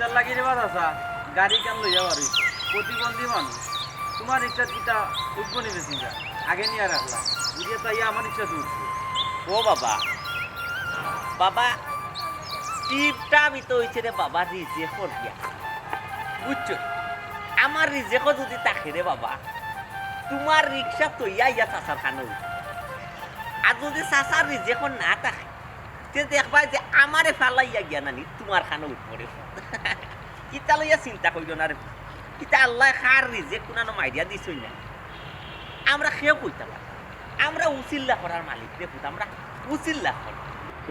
কিতার লাগি রে বাদাসা গাড়ি কেন লইয়া পারিস প্রতিবন্ধী মানুষ তোমার ইচ্ছা কিতা উঠবো নিবে চিন্তা আগে নিয়ে রাখলাম বুঝিয়ে তাই আমার ইচ্ছা তো উঠবো ও বাবা বাবা টিপটা আমি তো হয়েছে রে বাবা রিজেক করিয়া বুঝছো আমার রিজেকও যদি থাকে রে বাবা তোমার রিক্সা তৈয়া ইয়া চাষার খানো আর যদি চাষার রিজেকও না থাকে তে দেখবা যে আমারে ফালাইয়া গিয়া নানি তোমার খানো উঠপরে কিতা লইয়া চিন্তা করিল না রে কিতা আল্লাহ খার রিজেক কোনানো মাইডিয়া দিছই না আমরা খেয়েও কইতাম আমরা উচিল্লা করার মালিক রে পুত আমরা উচিল্লা কর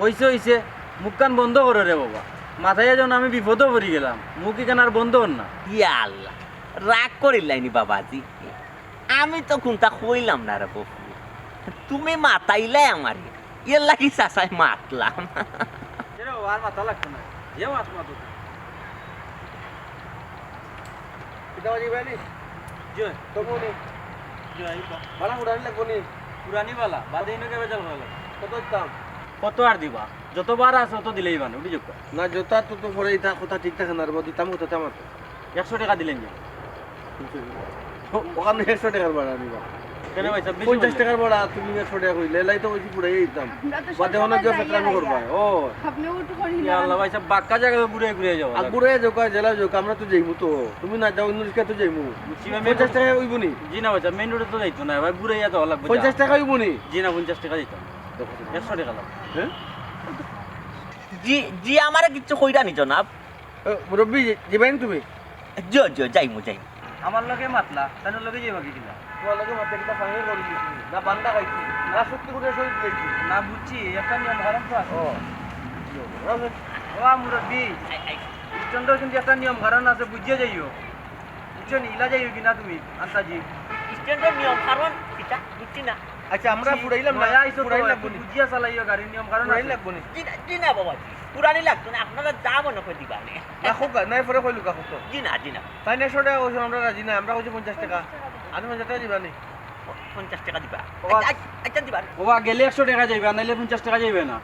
হইছে মুখ কান বন্ধ করো রে বাবা মাথায় যখন আমি বিপদও পড়ে গেলাম মুখ কেন আর বন্ধ হন না ইয়া আল্লাহ রাগ করিলাইনি বাবাজি আমি তো কোনটা কইলাম না রে বকু তুমি মাতাইলে আমারে এর লাগি চাচাই মাতলাম রে বাবা আর মাথা লাগতো না যে মাত মাতো কিটা বাজি বাইলি জয় তো কোনি জয় বালা উড়ানি লাগবো নি পুরানি বালা বাদে ইনকে বেজাল হলো কত দাম কত আর দিবা যতবার আছে তত দিলেই বানো বুঝছো না জোতা তো তো পরে এটা কথা ঠিক থাকে না রে বদি তাম কথা তাম 100 টাকা দিলেন না ওখানে 100 টাকার ভাড়া নিবা কেন ভাই 50 টাকার ভাড়া তুমি 100 টাকা কইলে লাই তো ওই পুরাই দিতাম বাদে অনেক গিয়ে ফেকরামি করবা ও আপনি উঠে করি ইয়া আল্লাহ ভাই সব বাক্কা জায়গা ঘুরে ঘুরে যাও আগুরে যাও কয় জেলা যাও আমরা তো যাইমু তো তুমি না যাও ইন্দুরিকা তো যাইমু 50 টাকা হইব নি জি না ভাই মেইন রোডে তো যাইতো না ভাই ঘুরে যাওয়া লাগবে 50 টাকা হইব নি জি না 50 টাকা দিতাম 100 টাকা লাগবে হ্যাঁ জি জি আমারে কিচ্ছু কইরা নি জনাব মুরব্বি যাবেন তুমি জো জো যাইমু যাইমু আমার লগে মাতলা তার লগে যাইবা কি দিলা তোমার লগে মাতে কিটা ফাইনাল করে দিছি না বান্দা খাইছি না সত্যি করে শহীদ দিয়েছি না বুঝছি একটা নিয়ম কারণ তো আছে ও ও মুরব্বি চন্দ্র কিন্তু একটা নিয়ম কারণ আছে বুঝিয়ে যাইও বুঝছো নি ইলা যাইও কিনা তুমি আন্তাজি স্ট্যান্ডার্ড নিয়ম কারণ এটা বুঝছি না আচ্ছা আমরা পুরাইলাম না পুরাই লাগবো নি বুঝিয়া চালাইও গাড়ির নিয়ম কারণ পুরাই আছে লাগবো নি জি না বাবাজি পুরানি লাগতো না আপনারা যা মনে করে দিবা নে রাখো নাই পরে কইলু কাকু তো জি না তাই 100 টাকা কইছো আমরা রাজি না আমরা কইছি 50 টাকা আমি 50 টাকা দিবা নি 50 টাকা দিবা বাবা। আচ্ছা দিবা ওবা গেলে 100 টাকা যাইবে নাইলে 50 টাকা যাইবে না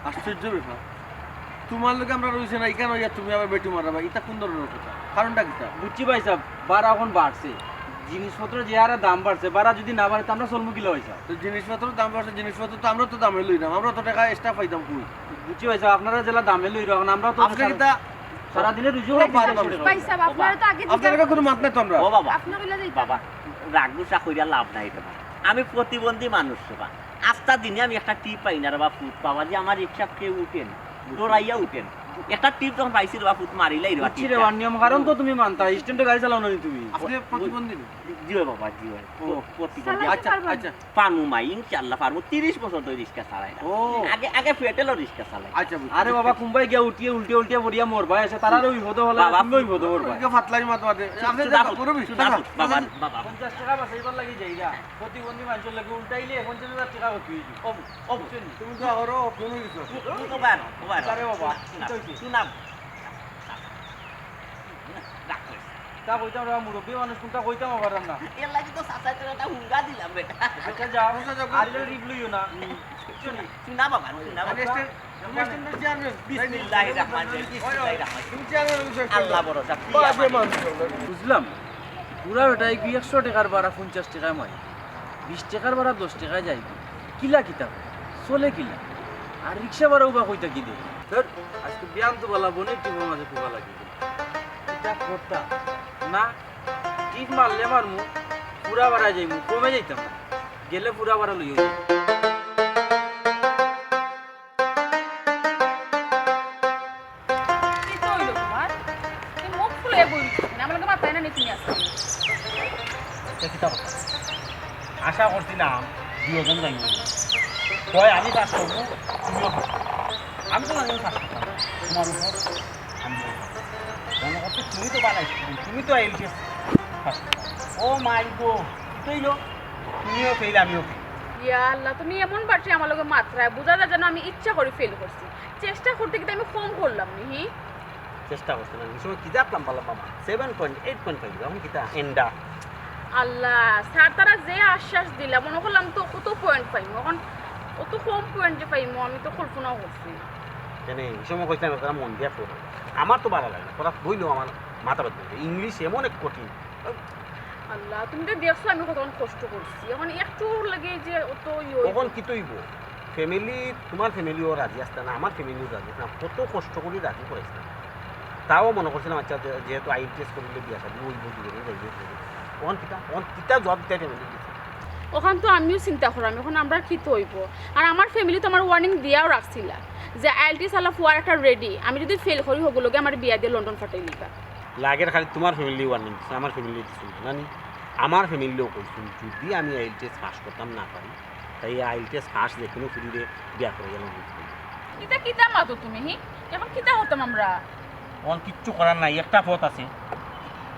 আশ্চর্য ব্যাপার তোমার লোকে আমরা রইছে না ইকান হইয়া তুমি আবার বেটি মারাবা এটা কোন ধরনের কথা কারণটা কিটা বুঝছি ভাই সাহেব বাড়া এখন বাড়ছে জিনিসপত্র যে হারে দাম বাড়ছে বাড়া যদি না বাড়ে তো আমরা চলমু কিলো হইছা তো জিনিসপত্র দাম বাড়ছে জিনিসপত্র তো আমরা তো দামে লইলাম আমরা তো টাকা এক্সট্রা পাইতাম কই বুঝছি ভাই সাহেব আপনারা জেলা দামে লই রাখুন আমরা তো আপনি কিটা সারাদিনে রুজু ভাই সাহেব আপনারা তো আগে আপনাদের কোনো মাত নাই তো আমরা ও বাবা আপনি কইলা যাইতা বাবা রাগুসা কইরা লাভ নাই রে বাবা আমি প্রতিবন্ধী মানুষ বাবা আস্তা দিনে আমি একটা টিপ পাই না রে বাবা ফুট বাবা যে আমার রিকশা কেউ উঠেন দৌড়াইয়া উঠেন একটা টিপ যখন পাইছি রে বাবা ফুট মারিলাই রে বুঝছি রে নিয়ম কারণ তো তুমি মানতা স্ট্যান্ডে গাড়ি চালাও না তুমি আপনি প্রতিবন্ধী না? জিও বাবা জিও প্রতিবন্ধী আচ্ছা আচ্ছা পারমু মাই ইনশাআল্লাহ পারমু 30 বছর ধরে রিক্সা চালাই না ও আগে ফেটেলও রিক্সা চালাই আচ্ছা আরে বাবা কুম্বাই গিয়া উঠিয়ে উল্টে পড়িয়া মরবা এসে তারারও বিপদ হলে বাবা, তুমিও বিপদ হরবা ওইকে ফাতলাই মাত মাতে আপনি সুদা দেখো পুরো বিশ সুদা টাকা বাবা বাবা 50 টাকা বাঁচাইবার লাগি যাইরা প্রতিবন্ধী মানুষের লাগে উল্টাইলে 50,000 টাকা হতে হইবে ও তুমি তো আরো কোন কিছু ওবার আরে বাবা, শুনাম তা কইতাম রে মুরব্বী মানুষ কোনটা কইতাম পারলাম না এর লাগি তো সাসাই করে একটা হুঙ্গা দিলাম বেটা আচ্ছা যাও আর রিপ লইও না শুনা বাবা শুনা বাবা নেক্সট চেয়ারম্যান বিসমিল্লাহির রহমানির রহিম বিসমিল্লাহির রহমানির তুমি চেয়ারম্যান আল্লাহ ভরসা বাজে মানুষ বুঝলাম পুরা বেটাই কি 100 টাকার ভাড়া 50 টাকায় মারি 20 টাকার ভাড়া 10 টাকায় যাই কিলা কিতাব চলে কিলা আর রিক্সা ভাড়াও বা কইতা কি দে ধর আজকে ব্যায়াম তো বলা বনে টিপ মাঝে খুবা লাগি এটা করতা না টিপ মারলে মারমু পুরা ভাড়া যাইমু কমে যাইতাম না গেলে পুরা ভাড়া লইও কি তো হইলো তোমার তুমি মুখ ফুলে বইছো না আমার লগে মাথায় না নি তুমি আসছো আশা করছিলাম দুজন যাইব কয় আমি কাজ করবো তুমিও করবো। আমি তো জানি কাজ করতাম তোমার উপর আমি মনে করছি তুমি তো বানাইছো তুমি তো এলকে ও মাই গো তুইলো তুমিও ফেল আমিও ফেল ইয়া আল্লাহ তুমি এমন বাড়ছে আমার লগে মাত্রায় বুঝা যায় যেন আমি ইচ্ছা করে ফেল করছি চেষ্টা করতে কিন্তু আমি কম করলাম নি হি চেষ্টা করছিলাম এই সময় কিতাব নাম পালাম বাবা 7.8.5 এখন কিতা এন্ডা আল্লাহ স্যার তারা যে আশ্বাস দিলা মনে করলাম তো কত পয়েন্ট পাইমু এখন অত কম পয়েন্ট যে পাইমু আমি তো কল্পনাও করছি না। কেন এই সময় কইছিলাম তারা মন দিয়া পড়ো আমার তো ভালো লাগে না তোরা বইলেও আমার মাথা ব্যথা করে। ইংলিশ এমন এক কঠিন আল্লাহ তুমি তো দেখছো আমি কতক্ষণ কষ্ট করছি এখন একটু লাগে যে অত কখন কি তৈব ফ্যামিলি তোমার ফ্যামিলিও রাজি আসতে না আমার ফ্যামিলিও রাজি আসতে না কত কষ্ট করে রাজি করেছে তাও মনে করছিলাম আচ্ছা যেহেতু IELTS করলে বিয়া সাদি ওই বুঝি কখন কিতা জব দিতে ফ্যামিলি দিচ্ছে ওখান তো আমিও চিন্তা করলাম এখন আমরা কি হইব আর আমার ফ্যামিলি তো আমার ওয়ার্নিং দিয়াও রাখছিল যে IELTS আলা ফুয়ার একটা রেডি আমি যদি ফেল করি হগুলোকে আমার বিয়া দিয়ে লন্ডন ফাটাই নিবা লাগের খালি তোমার ফ্যামিলি ওয়ার্নিং দিচ্ছে আমার ফ্যামিলি দিচ্ছিল জানি আমার ফ্যামিলিও কইছিল যদি আমি IELTS পাস করতাম না পারি তাই IELTS পাস যে কোনো ফ্রিরে বিয়া করে গেলাম কিতা কিতা মাতো তুমি হি এখন কিতা হতাম আমরা অন কিচ্ছু করার নাই একটা পথ আছে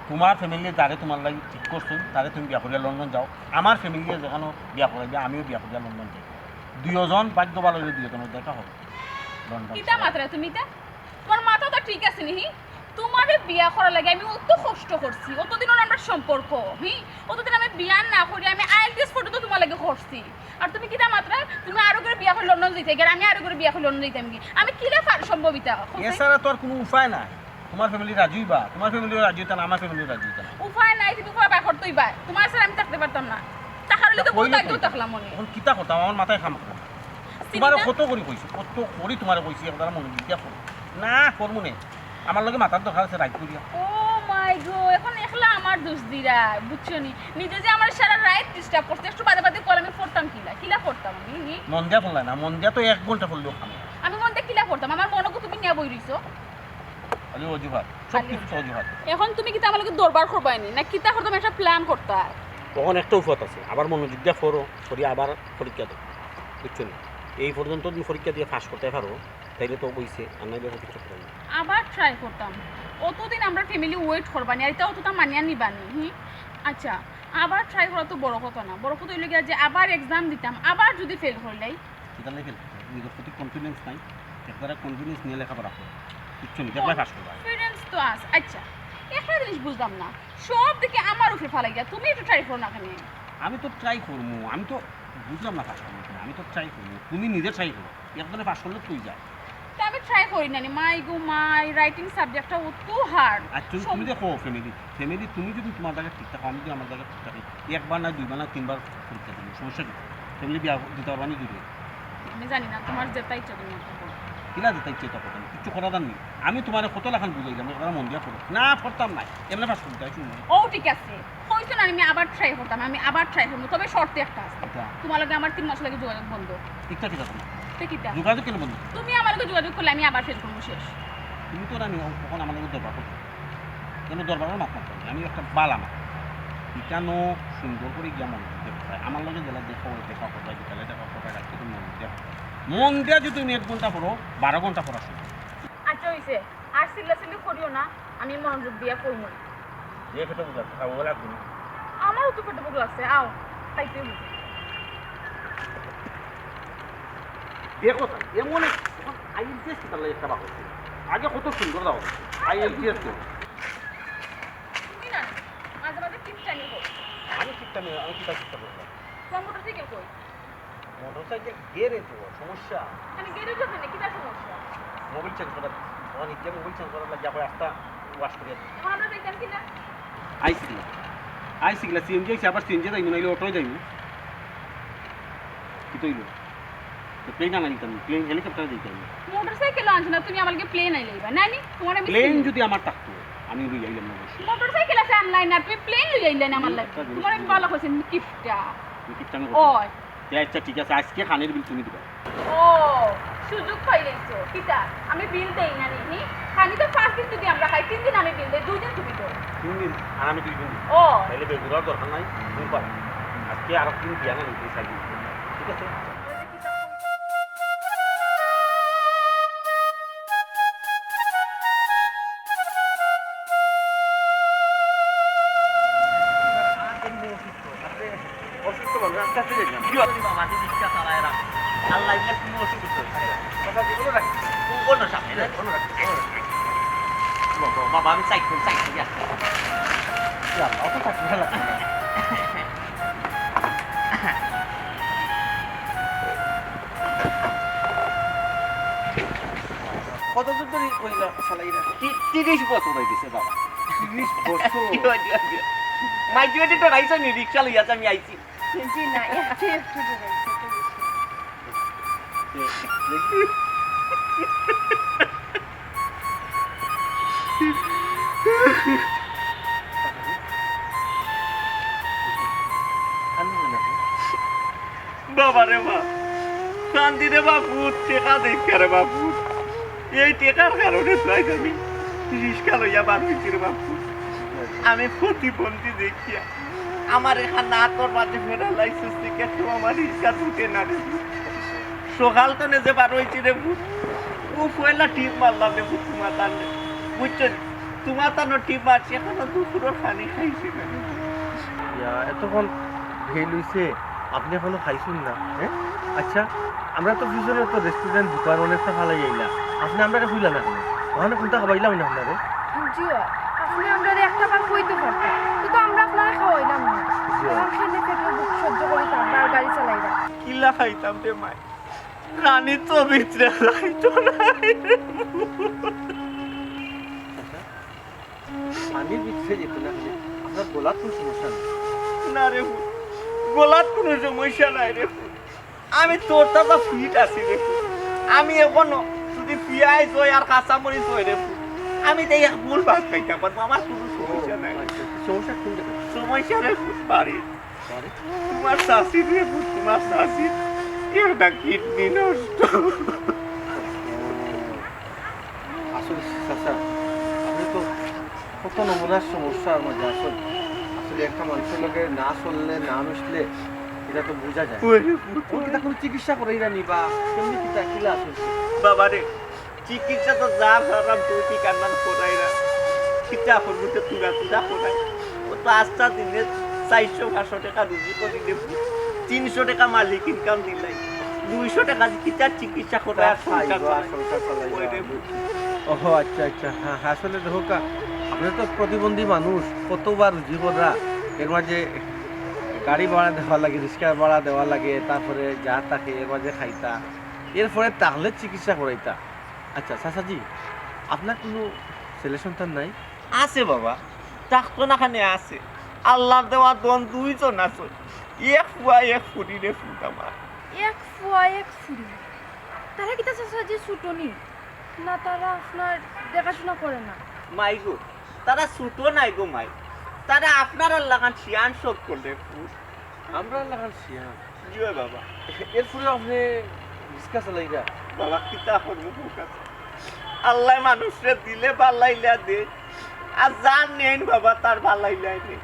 তোমার ফ্যামিলি যারে তোমার লাগি ঠিক করছুন তারে তুমি বিয়া করিয়া লন্ডন যাও আমার ফ্যামিলি যেখানে বিয়া করাইবে আমিও বিয়া করিয়া লন্ডন যাই দুজন ভাগ্য ভালো হলে দুজনের দেখা হবে লন্ডন কিতা মাত্রা তুমি তা তোমার মাথা তো ঠিক আছে নি তোমারে বিয়া করা লাগে আমি অত কষ্ট করছি অতদিন আমরা সম্পর্ক অতদিন আমি বিয়া না করি আমি IELTS ফটো তো তোমার লাগে করছি আর তুমি কিতা মাত্রা তুমি আরো করে বিয়া করে লন্ডন যেতে গেলে আমি আরো করে বিয়া করে লন্ডন যেতাম কি আমি কিলে সম্ভবিতা এছাড়া তো আর কোনো উপায় নাই তোমার ফ্যামিলি রাজি বা তোমার ফ্যামিলিও রাজি হইতা না আমার ফ্যামিলিও রাজি হইতা না উপায় নাই তুমি উপায় বাই করতেই বা তোমার সাথে আমি থাকতে পারতাম না টাকার হলে তো বহুত আগেও থাকলাম মনে এখন কিতা কথা আমার মাথায় খাম তোমার কত করে কইছি কত করি তোমার কইছি একবার মনে দিয়া করো না করবো নে আমার লগে মাথার দরকার আছে রাইট করিয়া ও মাই গো এখন একলা আমার দোষ দিরা বুঝছো নি নিজে যে আমার সারা রাত ডিস্টার্ব করতে একটু বাদে বাদে কল আমি পড়তাম কিলা পড়তাম আমি মন দিয়া পড়লাই না মন দিয়া তো 1 ঘন্টা পড়লেও খামে আমি মনতে কিলা পড়তাম আমার মনকে তুমি নিয়ে বই রইছো খালি অজুহাত সব কিছু অজুহাত এখন তুমি কিতা আমার লগে দরবার করবাইনি না কিতা করতাম একটা প্ল্যান করতা তখন একটা উপাত আছে আবার মনোযোগ দিয়া করো করি আবার পরীক্ষা দাও বুঝছো না এই পর্যন্ত তুমি পরীক্ষা দিয়ে পাস করতে পারো তাইলে তো কইছে আর নাইলে কিছু করবে না আবার ট্রাই করতাম অতদিন আমরা ফ্যামিলি ওয়েট করবানি আর এটা অতটা মানিয়া নিবানি আচ্ছা আবার ট্রাই করা তো বড় কথা না বড় কথা হইলে গিয়া যে আবার এক্সাম দিতাম আবার যদি ফেল করলাই এটা লেখে নিজের প্রতি কনফিডেন্স নাই একবারে কনফিডেন্স নিয়ে লেখাপড়া করো কিচ্ছু নেই দেখলে পাস করবা কনফিডেন্স তো আস আচ্ছা একটা জিনিস বুঝলাম না সব দিকে আমার উপরে ফালাই গিয়া তুমি একটু ট্রাই করো না কেন আমি তো ট্রাই করবো আমি তো বুঝলাম না পাস করবো আমি তো ট্রাই করবো তুমি নিজে ট্রাই করো একজনে পাস করলে তুই যা তা আমি ট্রাই করি না মাই গো মাই রাইটিং সাবজেক্টটা অত হার্ড আর তুমি দেখো ফ্যামিলি তুমি যদি তোমার জায়গায় ঠিক থাকো আমি যদি আমার জায়গায় ঠিক থাকি একবার না দুইবার না তিনবার পরীক্ষা দিবি সমস্যা কি ফ্যামিলি বিয়া দিতে পারবা নি যদি আমি জানি না তোমার যেটা ইচ্ছা তুমি ওটা করো। কিনা দিতে ইচ্ছে তো করতাম কিচ্ছু করা দাম নেই আমি তোমার কত লাখান বুঝাইলাম একবার মন দিয়া করো না করতাম না এমনি পাস করতে হয় শুনুন ও ঠিক আছে হইতো না আমি আবার ট্রাই করতাম আমি আবার ট্রাই করবো তবে শর্তে একটা আছে তোমার লগে আমার 3 মাস লাগে যোগাযোগ বন্ধ ঠিকঠাক ঠিক আছে তো কিটা যোগাযোগ কেন বন্ধু তুমি আমার লগে যোগাযোগ করলে আমি আবার ফেল করবো শেষ তুমি তো আমি কখন আমার লগে দরবার করতে কেন দরবারের মাথা আমি একটা বাল আমার কেন সুন্দর করে গিয়া মন দেখতে আমার লগে জেলা দেখা কোথায় বিকালে দেখা কোথায় রাখতে তুমি মন দিয়া যদি তুমি 1 ঘন্টা পড়ো 12 ঘন্টা পড়া শুরু আচ্ছা হইছে আর সিল্লাসিল্লি করিও না আমি মনোযোগ দিয়া পড়বো যে ফেটে বুঝাচ্ছে খাবো লাগবে আমারও তো পেটে বুকল আছে আও খাইতে হবে দেখো তাই এমন IELTS কি তাহলে একটা বাকি আগে কত সুন্দর দাও IELTS তো তুমি না মাঝে মাঝে টিপটা নিবো আমি ঠিকঠাক আমি কি চেষ্টা করবো কম্পিউটার থেকে কই মোটরসাইকেল গেরে তো সমস্যা মানে গেরে যেতে না কিটা সমস্যা মোবাইল চেঞ্জ করা তখন ইচ্ছে মোবাইল চেঞ্জ করার লাগে যাবো একটা ওয়াশ করিয়া এখন আমরা দেখতাম কিনা আইসিগুলা সিএনজি আইসি আবার সিএনজি যাইব নাইলে অটোয় যাইব কি তৈল প্লেন আনা দিতাম প্লেন হেলিকপ্টারে দিতাম মোটরসাইকেল আনছ না তুমি আমাকে প্লেন আইলাইবা নানি তোমার আমি প্লেন যদি আমার থাকতো আমি লই আইলাম না অবশ্যই মোটরসাইকেল আছে অনলাইন আর তুমি প্লেন লই আইলেন আমার লাগে তোমার আমি ভালো কইছেন কিপটা কিপটা না ওই আচ্ছা ঠিক আছে আজকে খানের বিল তুমি দিবা ও সুযোগ পাইলেছো কিটা আমি বিল দেই না নি খানি তো 5 দিন যদি আমরা খাই 3 দিন আমি বিল দেই 2 দিন তুমি তো 3 দিন আর আমি 2 দিন ও তাহলে বেগুরার দরকার নাই তুমি পারো আজকে আর দিন দিয়া না নিতে চাই ঠিক আছে অসুস্থ মানুষ আস্তে আস্তে দেখলাম কি হচ্ছে বাবা দিদিকা চালায় রাখ আল্লাহ ইবনে তুমি ওষুধ করতে কথা যেগুলো রাখি কোন সামনে না কোনো রাখি বাবা আমি সাইড করে যাচ্ছি অত থাকতে ভালো কতদূর ধরে কইলা চালাইরা 30 বছর হয়ে গেছে বাবা 30 বছর মাইজুয়েটি তো রাইছে নি রিক্সা লইয়া আমি আইছি জি না একটু একটু ডরাইছে বাবা রে বাপ শান্তি রে বাপু টেকা দেখে রে বাপু এই টেকার কারণে তো আজ আমি রিক্সা লইয়া বার হয়েছি রে বাপু আমি প্রতিবন্ধী দেখিয়া আমার এখানে না তোর মাঝে ফেরা লাইসেন্স থেকে তো আমার রিক্সা ছুটে না রে সকাল তো নেজে বার হয়েছি রে ভূত ও পয়লা টিপ মারলাম রে ভূত তোমার তানে বুঝছো তোমার তানো টিপ মারছি এখনো দুপুরের খানি খাইছি না এতক্ষণ ভেল হইছে আপনি এখনো খাইছেন না হ্যাঁ আচ্ছা আমরা তো পিছনে তো রেস্টুরেন্ট দোকান অনেকটা ভালোই আইলা আপনি আমরা খুইলা না কেন ওখানে কোনটা খাবাইলাম না আপনারে জিও আপনি আমরা একটা বার কইতে পারতেন কিন্তু আমরা আপনারা খাওয়াইলাম না কারণ খেলে পেটের বুক সহ্য করি আমরা আর গাড়ি চালাই না কিলা খাইতাম রে মাই রানী তো ভিতরে খাইতো না আমি বিচ্ছে যেত না আপনার গোলার কোনো সমস্যা নেই না রে গোলার কোনো সমস্যা নাই রে আমি তোর তো ফিট আছি রে আমি এখনো যদি পিয়াজ হয় আর কাঁচামরিচ হয় রে আমি তাই এক ফুল ভাত খাইতাম পারবো আমার কোনো সমস্যা নাই সমস্যা কোনটা সমস্যা রে বাড়ি তোমার শাশি রে তোমার শাশি একটা কিডনি নষ্ট আসলে চাচা আপনি তো কত নমুনার সমস্যার মধ্যে আসলে আসলে একটা মানুষের লোকে না চললে না মিশলে এটা তো বোঝা যায় ওইটা কোনো চিকিৎসা করেই না বা কেমনি কিতা কিলা আসলে বাবা রে চিকিৎসা তো যা ভাবলাম তুই কি কান্নান করাই না খিচা করবুতে তুলা তুলা করাই ও তো আস্তা দিনে 400-500 টাকা রুজি করে দিলে 300 টাকা মালিক ইনকাম দিলাই 200 টাকা খিচা চিকিৎসা করে আর সংসার চালাই ও আচ্ছা আচ্ছা হ্যাঁ আসলে দেখো কা আপনি তো প্রতিবন্ধী মানুষ কতবার রুজি করা এর মাঝে গাড়ি ভাড়া দেওয়া লাগে রিক্সা ভাড়া দেওয়া লাগে তারপরে যা থাকে এর মাঝে খাইতা এরপরে তাহলে চিকিৎসা করাইতা আচ্ছা চাচাজি আপনার কোনো ছেলে সন্তান নাই আছে বাবা ডাক্তার না খানে আছে আল্লাহর দেওয়া দন দুইজন আছে এক ফুয়া এক ফুটি রে ফুট আমার এক ফুয়া এক ফুরি তারা কি তার সাথে ছুটনি না তারা আপনার দেখাশোনা করে না মাই গো তারা ছুটো নাই গো মাই তারা আপনার আল্লাহ খান শিয়ান শোধ করলে ফুট আমরা লাগান শিয়া জিও বাবা এরপরে আপনি রিক্সা চালাইরা বাবা কিতা করবো কাছে আল্লাহ মানুষরে দিলে বালাইলা দে আর যার নেন বাবা তার বালাইলাই নেই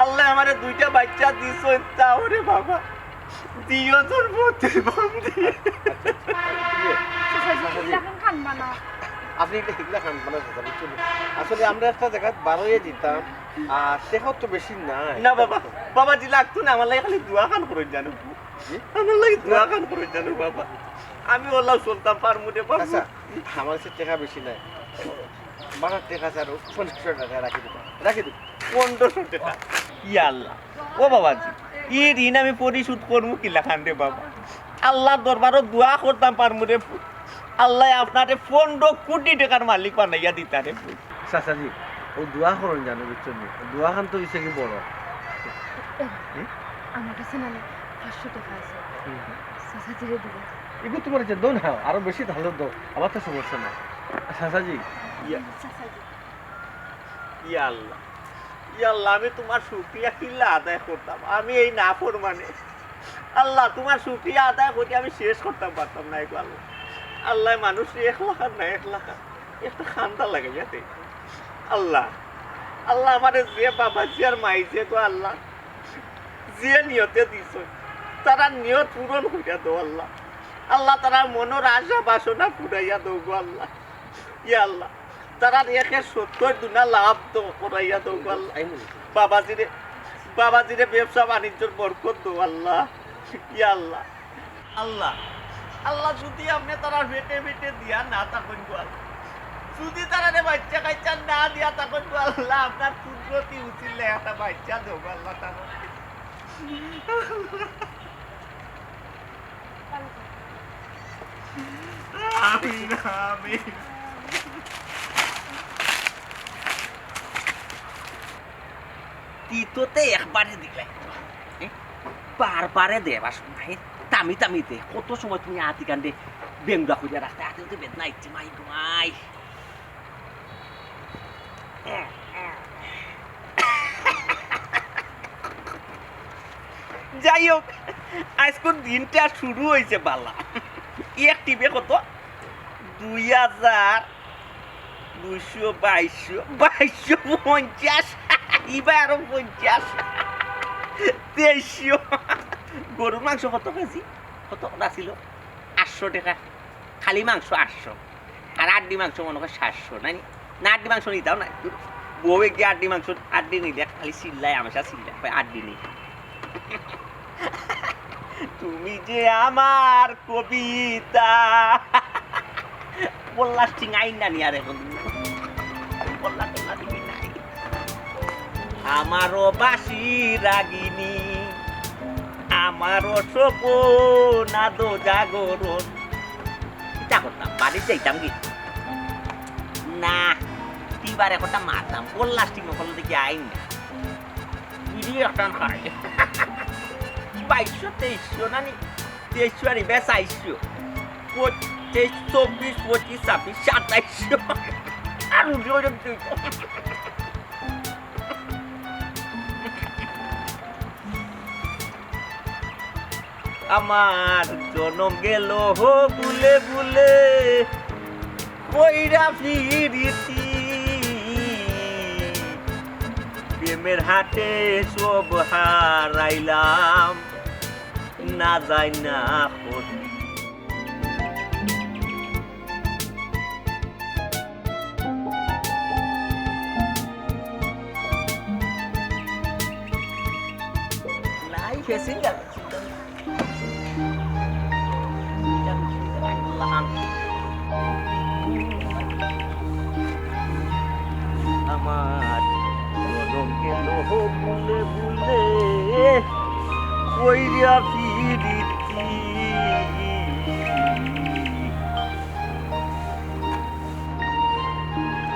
আল্লাহ আমারে 2টা বাচ্চা দিছো তাওরে বাবা দিও তোর প্রতিবন্ধী এখন খানবা না আপনি এটা এগুলা খান মানে আসলে আমরা একটা জায়গায় বারোয়ে দিতাম আর সেখাও তো বেশি নাই না বাবা বাবা জি লাগতো না আমার লাগে খালি দোয়া খান করে জানো আমার লাগে দোয়া খান করে জানো বাবা আমি ওল্লাহ চলতাম পার মুটে আচ্ছা আমার কাছে টাকা বেশি নাই 12 টাকা স্যার 1500 টাকা রাখি দিন 1500 টাকা ইয়া আল্লাহ ও বাবাজি ই ঋণ আমি পরিশোধ করবো কি লেখান রে বাবা আল্লাহর দরবারও দোয়া করতাম পার মুটে আল্লাহ আপনারে 15 কোটি টাকার মালিক বানাইয়া দিতারে চাচাজি ও দোয়া করুন জানো বুঝছেন দোয়া খান তো ইসে কি বড় আমার কাছে না 500 টাকা আছে সাসাজিরে দিব এগুলো তোমার যে দো না আরো বেশি তাহলে দো আমার তো সমস্যা নাই চাচাজি ইয়া আল্লাহ ইয়া আল্লাহ আমি তোমার শুকরিয়া কিল্লা আদায় করতাম আমি এই নাফরমানে আল্লাহ তোমার শুকরিয়া আদায় করতে আমি শেষ করতে পারতাম না এগুলো আল্লাহ আল্লাহ মানুষ 1 লাখ আর না 1 লাখ একটা খান্দা লাগে যাতে আল্লাহ আল্লাহ আমারে যে বাবা জি আর মাই যে তো আল্লাহ যে নিয়তে দিছ তারা নিয়ত পূরণ করিয়া দাও আল্লাহ আল্লাহ তারা মনের আশা বাসনা পুরাইয়া দাও গো আল্লাহ ইয়া আল্লাহ তারা 170 দুনা লাভ তো করাইয়া দাও গো আল্লাহ বাবাজিরে ব্যবসা বাণিজ্যর বরকত দাও আল্লাহ ইয়া আল্লাহ আল্লাহ আল্লাহ যদি আপনি তারা বেটে বেটে দিয়া না থাকেন গো আল্লাহ যদি তারা বাচ্চা কাচ্চা না দিয়া থাকেন গো আল্লাহ আপনার কুদরতি উচিলে একটা বাচ্চা দেবো আল্লাহ তারা আমিন আমিন ইতোতে একবারে দিলে বারবারে দে বাস ভাই তামি তামি দে কত সময় তুমি আতি কান্দে বেঙ্গা খুঁজে রাস্তায় হাতে হতে বেদনা ইচ্ছে মাই তোমায় যাই হোক আজকের দিনটা শুরু হয়েছে বালা এক টিপে কত 2250 এবার আরো 50 2300 গরুর মাংস কত কেজি কত ছিল 800 টাকা খালি মাংস 800 আর আড্ডি মাংস মনে হয় 700 না আড্ডি মাংস নিতাও না বউয়ে গিয়ে আড্ডি মাংস আড্ডি নিলে খালি চিল্লায় আমাশা চিল্লায় আড্ডি নেই তুমি যে আমার কবিতা বললা স্টিং আইন না নিয়ে আর এখন বললা তোলা দিবি নাই আমারও বাসি রাগিনী আমারও সপনা দো জাগরণ ইচ্ছা করতাম বাড়ি যাইতাম কি না তিবার একটা মারতাম বললা স্টিং ওখানে দেখি আইন না ইডি একটা খাই 2200 না নি 2300 আর বেশ 200 24 25 27 আর আমার জনম গেল ভুলে ভুলে কইরা ফিরিতি প্রেমের হাটে সব হারাইলাম না যাই না হতি নাই ফেসিং গেল আমার জনম গেল ভুলে ভুলে কইরা ফিরিতি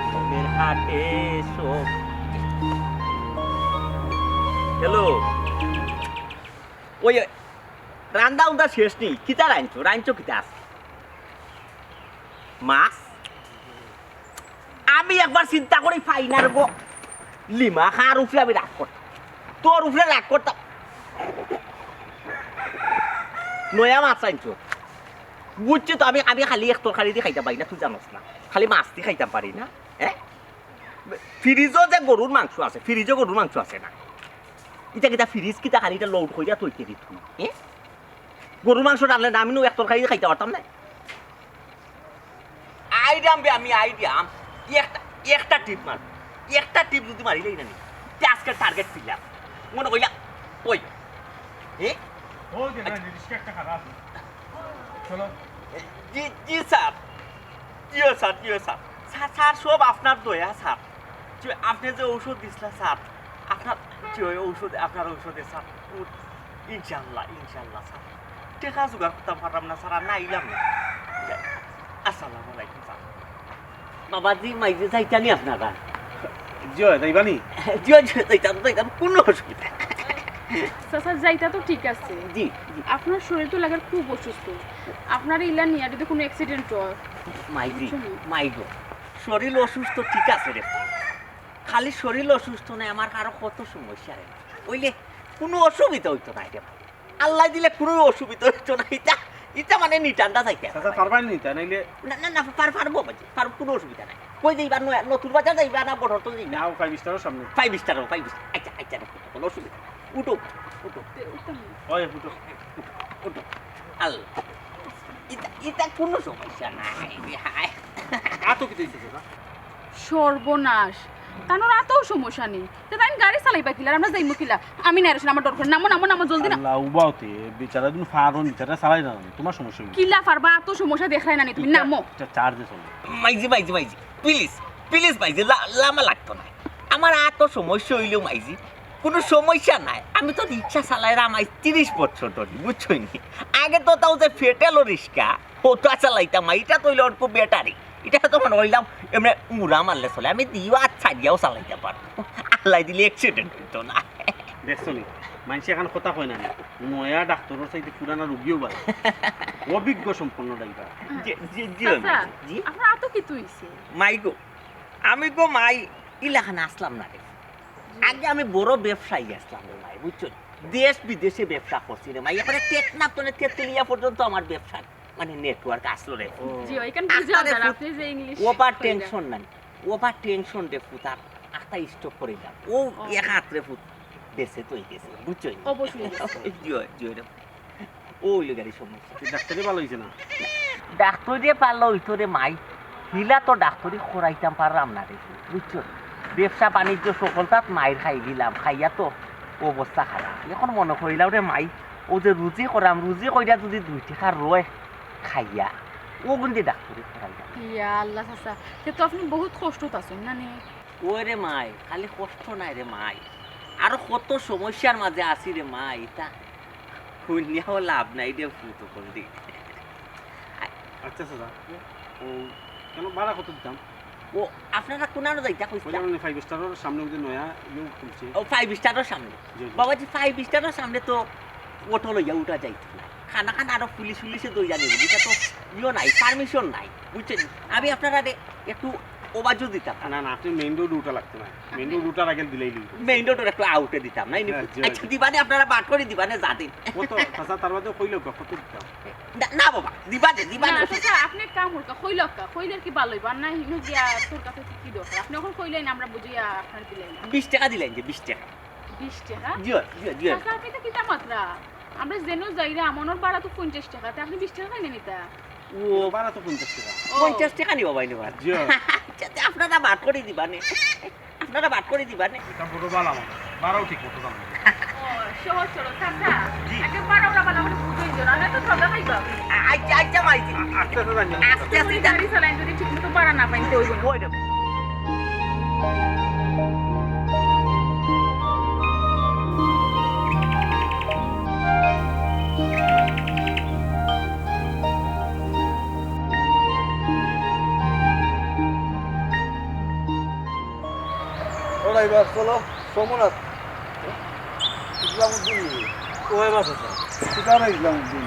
প্রেমের হাটে সব হ্যালো ওই রান্দা উন্দা শেষ নেই কিতা রাইনছো কিতা আছে মাছ আমি একবার চিন্তা করি ফাইনার গো লিমা খার উপরে আমি রাগ করতাম তোর উপরে রাগ করতাম নয়া মাছ আনছো বুঝছি তো আমি খালি এক তরকারি দিয়ে খাইতে পারি না তুই জানোস না খালি মাছ দিয়ে খাইতে পারি না হ্যাঁ ফ্রিজও যে গরুর মাংস আছে ফ্রিজও গরুর মাংস আছে না ইটা কিতা ফ্রিজ কিতা খালি এটা লোড হইয়া তৈরি দি তুই হ্যাঁ গরুর মাংস রানলে না আমি এক তরকারি দিয়ে খাইতে পারতাম না আইডিয়াম বে আমি আইডিয়াম একটা টিপ মার একটা টিপ যদি মারিলেই না আজকের টার্গেট ফিলাম মনে কইলা ওই হ্যাঁ জি জি স্যার জিও স্যার জিও স্যার স্যার স্যার সব আপনার দয়া স্যার আপনি যে ঔষধ দিছিলেন স্যার আপনার যে ঔষধ আপনার ঔষধে স্যার ইনশাল্লাহ ইনশাল্লাহ স্যার টেকা জোগাড় করতে পারলাম না স্যার আর না আইলাম না আসসালামু আলাইকুম স্যার বাবাজি মাইজে যাইতানি আপনারা জিও যাইবানি জিও জিও যাইতাম কোনো অসুবিধা চাচা যাইতা তো ঠিক আছে জি আপনার শরীর তো লাগার খুব অসুস্থ আপনার ইলা নিয়ে যদি কোনো অ্যাক্সিডেন্ট হয় মাইজি মাইগো শরীর অসুস্থ ঠিক আছে রে খালি শরীর অসুস্থ নয় আমার আরো কত সমস্যা রে ওইলে কোনো অসুবিধা হইতো না রে আল্লাহ দিলে কোনো অসুবিধা হইতো না এটা মানে নিটান্ডা থাকতে চাচা পারবানি নিতা নাইলে না না না পারবো বাজি পারবো কোনো অসুবিধা নাই কই যাইবা নতুন বাজার যাইবা না বড় তো যাইবা নাও 5 স্টারের সামনে 5 স্টার আচ্ছা আচ্ছা কোনো অসুবিধা উঠো উঠো ওই ফুটো উঠো আল্লাহ এটা কোনো সমস্যা নাই হায় আতো কি দিতেছ চাচা সর্বনাশ তানোর এতও সমস্যা নেই তো তাই গাড়ি চালাইবা কিলা আমরা যাইমু কিলা আমি না আমার দরকার নামো নামো নামো জলদি না আল্লাহ উবাওতে বেচারা দিন ফারন বেচারা চালাই না তোমার সমস্যা কি কিলা পারবা এত সমস্যা দেখায় না তুমি নামো এটা চার্জে চলে মাইজি প্লিজ প্লিজ মাইজি লামা লাগতো না আমার এত সমস্যা হইলেও মাইজি কোনো সমস্যা নাই আমি তো রিক্সা চালাই রামাই 30 বছর ধরে বুঝছই নি আগে তো তাও যে ফেটেলো রিক্সা ওটা চালাইতাম এটা তো হইলো অল্প ব্যাটারি এটা তো মানে হইলাম এমনি মুড়া মারলে চলে আমি দিও আর ছাড়িয়াও চালাইতে পারবো ফালাই দিলে অ্যাক্সিডেন্ট হইতো না দেখছো নি মানুষে এখন কথা কয় না নয়া ডাক্তারের চাইতে পুরানা রোগীও ভালো অভিজ্ঞ সম্পন্ন ড্রাইভার চাচা আপনার আতো কি তুইছে মাই গো আমি গো মাই ইলাখানে আসলাম না রে আগে আমি বড় ব্যবসায়ী আসলাম রে মাই বুঝছো দেশ বিদেশে ব্যবসা করছি রে মাই এখানে টেকনাফ তো তেতুলিয়া পর্যন্ত আমার ব্যবসা মানে নেটওয়ার্ক আসলো রে জি এখানে বুঝা যায় আপনি যে ইংলিশ ওভার টেনশন নাই ওভার টেনশন দে ফুতার আটা স্টপ করে দাও ও এক হাত রে ফুত দেশে তো গেছে বুঝছো অবশ্যই জিও জিও রে ও ইলো গাড়ি সমস্যা ডাক্তারই ভালো হয়েছে না ডাক্তার দিয়ে পারলো হইতো রে মাই হিলা তো ডাক্তারি খোরাইতাম পারলাম না রে বুঝছো ব্যবসা বাণিজ্য সকলতাত মায়ের খাই দিলাম খাইয়া তো অবস্থা খারাপ এখন মনে করিলাম রে মাই ও যে রুজি করাম রুজি কইরা যদি 2 টাকা রয় খাইয়া ও গুন্দি ডাক্তারি খোরাইলাম ইয়া আল্লাহ চাচা তে তো আপনি বহুত কষ্টত আছেন না নে ওই রে মাই খালি কষ্ট নাই রে মাই আর কত সমস্যার মাঝে আছি রে মাই তা শুনিয়াও লাভ নাই রে ফুটো করলি আচ্ছা দাদা ও কেন ভাড়া কত দিতাম ও আপনারা কোনানো যাইতা ওই কইছিলা যেমন 5 স্টারের সামনে ওই যে নয়া ইউ খুলছে ও 5 স্টারের সামনে জি, জি। বাবাজি 5 স্টারের সামনে তো অটো লইয়া উঠা যাইতো না খানা খানা আরো পুলিশে দই জানি এটা তো ইও নাই পারমিশন নাই বুঝছেন আমি আপনারা একটু ওবাজু দিতাম না না আপনি মেইন রোড উঠা লাগতো না মেইন রোড উঠার আগে দিলেই লিখব মেইন রোডের একটু আউটে দিতাম না হ্যাঁ, জি, আচ্ছা জি। দিবানে আপনারা বাট করে দিবানে যা দিন কত চাচা তার বাদে কইলো কত দিতাম না বাবা দিবানে না চাচা আপনি কাম হলকা কইলকা কইলের কি ভালো হইবা না হিনু গিয়া তোর কাছে কি দরকার আপনি এখন কইলেন আমরা বুঝিয়া আপনার দিলেন 20 টাকা দিলেন যে 20 টাকা 20 টাকা জিও জিও জিও চাচা আপনি তো কিতা মাত্রা আমরা যেন যাইরা আমনের ভাড়া তো 50 টাকা তে আপনি 20 টাকা খাইনে নিতা ও ও ভাড়া তো 50 টাকা 50 টাকা নিও বাইনে বার জিও যাতে আপনারা বাট করে দিবানে আপনারা বাট করে দিবানে এটা বড় বালা আমার ভাড়াও ঠিক মতো দাম ও সহজ চলো চাচা আগে ভাড়াটা ভালো করে বুঝাই দিও না তো ঠগা খাইবা আচ্ছা আচ্ছা মাইজি আস্তে আস্তে জানি আস্তে আস্তে গাড়ি চালাইন যদি ঠিকমতো ভাড়া না পাইতে হইব না ওই রে ওরা এবার চলো সোমনাথ ইসলামউদ্দিন ওই বাস আছে ঠিকানা ইসলামউদ্দিন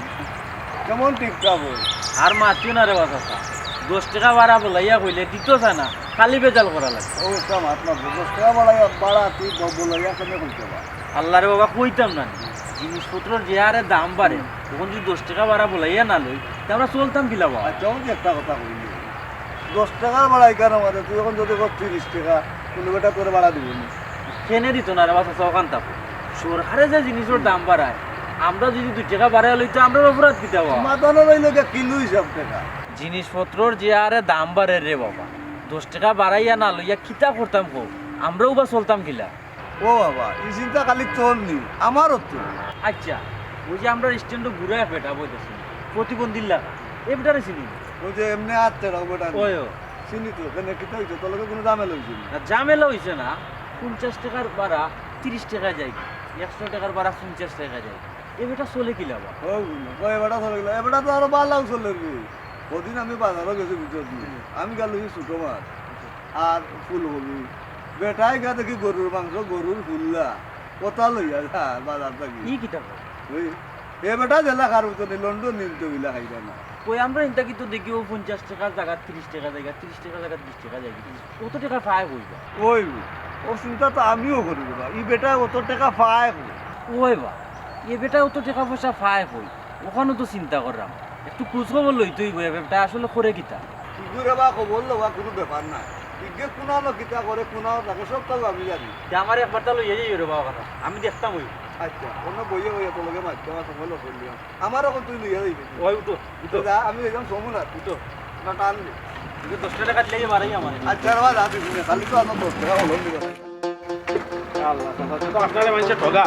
কেমন টিপটাপ হয় আর মাতিও না রে বাস আছে 10 টাকা ভাড়া বলাইয়া কইলে দিতো চায় না খালি বেজাল করা লাগে ও কাম আপনার 10 টাকা বাড়াইয়া বাড়া তুই বলাইয়া কেন করতে পার আল্লাহ রে বাবা কইতাম না জিনিসপত্রের যে হারে দাম বাড়ে তখন যদি 10 টাকা ভাড়া বলাইয়া না লই তা আমরা চলতাম কি লাভ আচ্ছা আমি একটা কথা কইলি 10 টাকার বাড়াই কেন মানে তুই এখন যদি 30 টাকা কোনো বেটা করে বাড়া দিবি না কেনে দিত না রে বাস আছে ওখান থাকো সরকারে যে জিনিসের দাম বাড়ায় আমরা যদি 2 টাকা বাড়াই লইতো আমরা অপরাধ কি দেওয়া মাতানো রইল কিলো হিসাব টাকা জিনিসপত্রর যে হারে দাম বাড়ে রে বাবা 10 টাকা বাড়াইয়া না লইয়া কিতা করতাম কো আমরাও বা চলতাম কিলা ও বাবা এই চিন্তা খালি তোর নি আমারও তো আচ্ছা ওই যে আমরা স্ট্যান্ডে ঘুরে পেটা বইতেছি প্রতিবন্ধী লাগা এ বেটারে চিনি ওই যে এমনি আত্মে রাও বেটা ওই চিনি তো কেন কিতা হইছে তোর লগে কোনো দামে লইছি না ঝামেলা হইছে না 50 টাকার ভাড়া 30 টাকা যায় 100 টাকার ভাড়া 50 টাকা যায় এ বেটা চলে কি লাভ ওই বেটা চলে গেল এবারটা তো আরো ভালো চলে রে ওদিন আমি বাজারও গেছি বুঝছি আমি গেল ছোটো মাছ আর ফুলকপি বেটাই গা দেখি গরুর মাংস গরুর ফুল্লা কোথা লইয়া যা বাজার থাকি ই কিতা কয়? ওই এ বেটা জেলা খার তো লন্ডন নিতে গিলা খাইবা না কই আমরা ইনতা কিন্তু দেখি ও 50 টাকার জায়গা 30 টাকা জায়গা 30 টাকা জায়গা 20 টাকা জায়গা কত টাকা পায় কইবা ওই ও চিন্তা তো আমিও করি বাবা ই বেটা অত টাকা পায় ওই বা এ বেটা অত টাকা পয়সা পায় কই ওখানে তো চিন্তা করলাম একটু খোঁজ খবর লইতেই বই বেটা আসলে করে কিতা কি করে বা খবর লওয়া কোনো ব্যাপার না ইগে কোনালো কিতা করে কোনাও তাকে সব তাও আমি জানি যে আমার একবারটা লইয়া যাই রে বাবা কথা আমি দেখতাম ওই আচ্ছা অন্য বইয়ে বইয়ে তোলকে মারতে আমার সময় লোক করলিও আমারও এখন তুই লইয়া দিবি ওই উঠো উঠো যা আমি একদম সমুনা উঠো না টান দি। তুই 10 টাকা দিলে মারাই আমার আচ্ছা রে বাবা দিবি না খালি তো আমার 10 টাকা হলো দিবা আল্লাহ চাচা তো আপনারে মানুষে ঠগা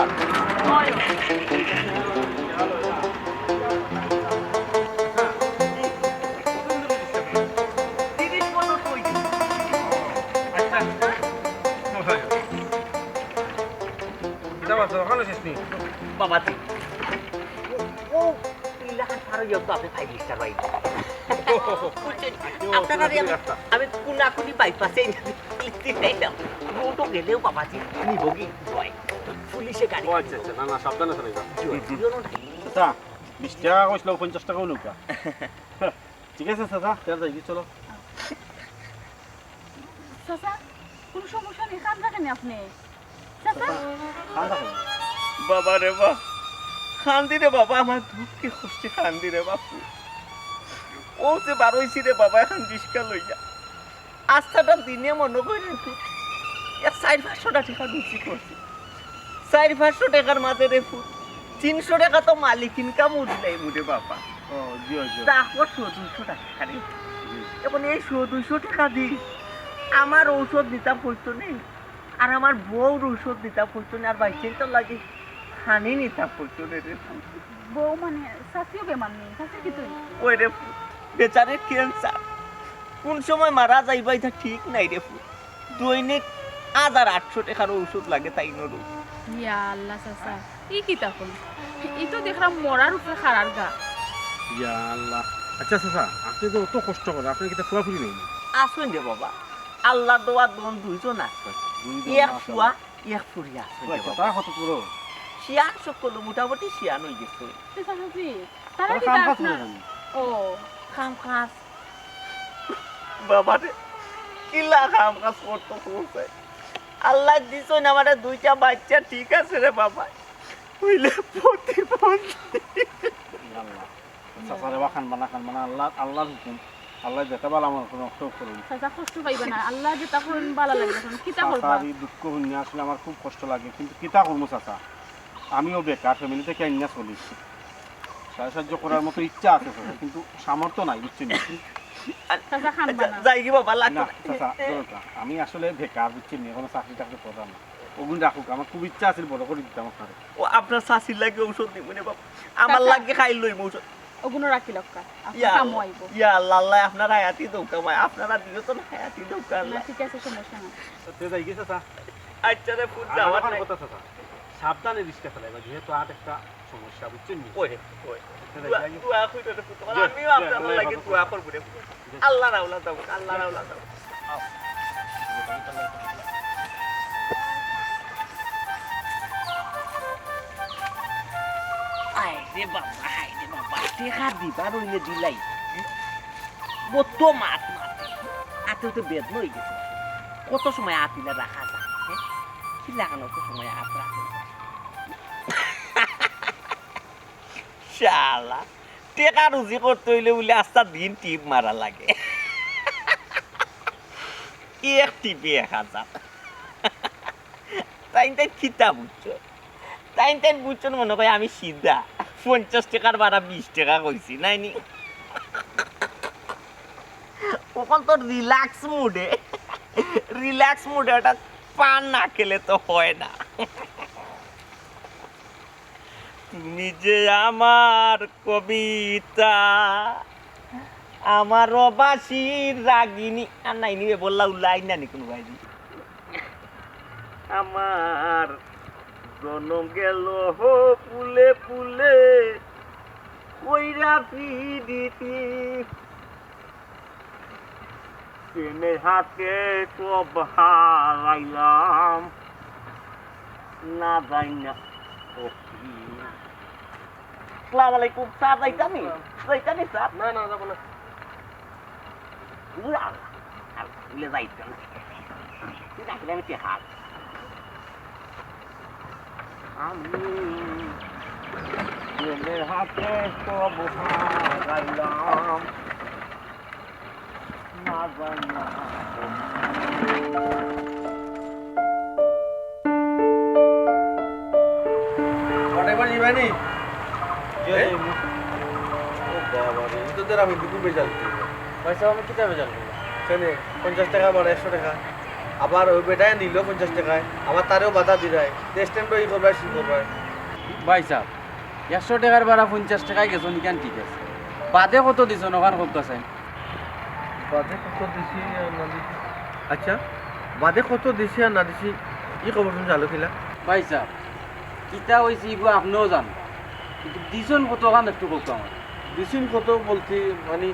এটা বাস ওখানে শেষ নেই বাবা ও ইলাকার পারো যত আপনি 5 স্টার পাইবেন বুঝছেন? আপনারা আমি কোনাকুনি বাইপাসে লিখতে চাইলাম রোডও গেলেও বাবাজি নিবগি জয় পুলিশে গাড়ি ও আচ্ছা আচ্ছা না না সাবধানে চালাইবা জিওনো নাই। চাচা 20 টাকা কইছিল 50 টাকাও নৌকা ঠিক আছে চাচা তেল যাই চলো চাচা কোনো সমস্যা নেই, কান রাখেনি আপনি চাচা। খান থাকো বাবা রে বা খান্দি রে বাবা আমার দুঃখে কষ্টে খান্দি রে বাপু ও যে বারোইছি রে বাবা এখন রিস্কা লইয়া আস্থাটা দিনে মনে করেন তো 400-500 টাকা ঢুকছি করছি 400-500 টাকার মাঝে রে ফুল 300 টাকা তো মালিক ইনকাম উঠলাই মুড়ে বাবা ও জিও জিও তারপর 200 টাকা রে এখন এই 200 টাকা দিই আমার ঔষধ নিতাম পড়তো নেই আর আমার বউর ঔষধ নিতাম পড়তো না আর বাইকের তো লাগে হানি নিতাম পড়তো রে বউ মানে চাচিও বেমার নেই, চাচি কি তুই? ওই রে বেচারে ক্যান্সার কোন সময় মারা যাইবা এটা ঠিক নাই রে দৈনিক 1800 টাকার ঔষধ লাগে তাই নরু ইয়া আল্লাহ চাচা ই কি তখন ই তো দেখলাম মরার উপরে খারার গা। ইয়া আল্লাহ আচ্ছা চাচা আপনি তো অত কষ্ট করেন আপনি কি ফুয়া ফুরি নেই আসুন রে বাবা আল্লাহ দোয়া দন দুইজন আছে এক ফুয়া এক ফুরি আছে রে বাবা তা কত পুরো শিয়ান সকল মোটামুটি শিয়ান হয়ে গেছে তো চাচাজি তারা কি কাম কাজ আপনার করে ও কাম কাজ বাবা রে কিলা কাম কাজ করতে করছে আল্লাহ দিছো না আমারে দুইটা বাচ্চা ঠিক আছে রে বাবা হইলে প্রতিবন্ধী আল্লাহ চাচা রে খান বানা আল্লাহ আল্লাহর হুকুম আল্লাহ যেতে বলা আমার কোনো অর্থ করুন চাচা কষ্ট পাইবে না, আল্লাহ যেটা করুন ভালো লাগবে তখন কিতা করবা? চাচার এই দুঃখ শুনে আসলে আমার খুব কষ্ট লাগে কিন্তু কিতা করবো চাচা আমিও বেকার ফ্যামিলি থেকে আইনা চলিস সাহায্য করার মতো ইচ্ছা আছে চাচা কিন্তু সামর্থ্য নাই বুঝছেন চাচা খানবা না। যাই কি বাবা না লাগবে চাচা দরকার আমি আসলে বেকার বুঝছেন এখনো চাকরি টাকরি করলাম না ওগুন রাখুক আমার খুব ইচ্ছা আছে বড় করে দিতাম আপনার ও আপনার শাশির লাগে ঔষধ দিব রে বাবা আমার লাগে খাই লইব ঔষধ ওগুলো রাখি লক্কা আপনি ইয়া কামো আইব। ইয়া আল্লাহ আল্লাহ আপনার হায়াতি দৌকা ভাই আপনারা দিও তো হায়াতি দৌকা আল্লাহ ঠিক আছে সমস্যা না। যাই গেছে চাচা আচ্ছা রে ফুট যাওয়ার আমার নাই কথা চাচা সাবধানে রিস্কা চালাইবা যেহেতু আর একটা সমস্যা বুঝছেন ওই ওই তুয়া কইতে রে ফুট আমিও আপনার লাগে তুয়া করব রে আল্লাহ রাউলা দাও আল্লাহ রাউলা দাও আয় রে বাবা হাই রে বাবা টেকা দিবা রইলে দিলাই কত মাছ মাছ আতেও তো বেদ নই গেছে কত সময় আতিলে রাখা যায় কি লাগানো তো সময় আত রাখা শালা টেকা রুজি করতে হইলে বলে আস্তা দিন টিপ মারা লাগে এক টিপে 1000 তাই তাই খিতা বুঝছো তাই তাই বুঝছো মনে হয় আমি সিধা 50 টাকার ভাড়া 20 টাকা কইছি নাইনি ওখান তো রিল্যাক্স মুডে একটা পান না খেলে তো হয় না তুমি যে আমার কবিতা আমার বাসির রাগিনী আর নাই নিবে বললা উল্লাই না নি কোনো ভাই আমার জনম গেল হো ফুলে ফুলে কইরা পিডিতি প্রেমে হাতে সব হারাইলাম না যাই না আসসালামু আলাইকুম স্যার যাইতানি স্যার না না যাবো না উলে যাইতাম তুই ডাকলে আমি হাত আমি প্রেমের হাতে সব হারাইলাম না যাই না কটাইবার যাবানি ও বাবা রে তো তোর আমি দুপুর বেজাল পয়সা আমি কিতা বেজাল করলাম? শোনে 50 টাকা বড় 100 টাকা আবার ওই বেটায় নিল 50 টাকায় আবার তারেও বাধা দিলাই স্ট্যান্ডও ই করবার শুরু করবার ভাই সাহেব 100 টাকার ভাড়া 50 টাকায় গেছো নিকান ঠিক আছে বাদে কত দিছো নখান কত আছে বাদে কত দিছি আর না দিছি আচ্ছা বাদে কত দিছি আর না দিছি ই খবর শুনছ আলো খিলা ভাই সাহেব কিতা হয়েছে এগুলো আপনিও জান কিন্তু দিছন কত খান একটু কত আমার দিছিন কত বলছি মানে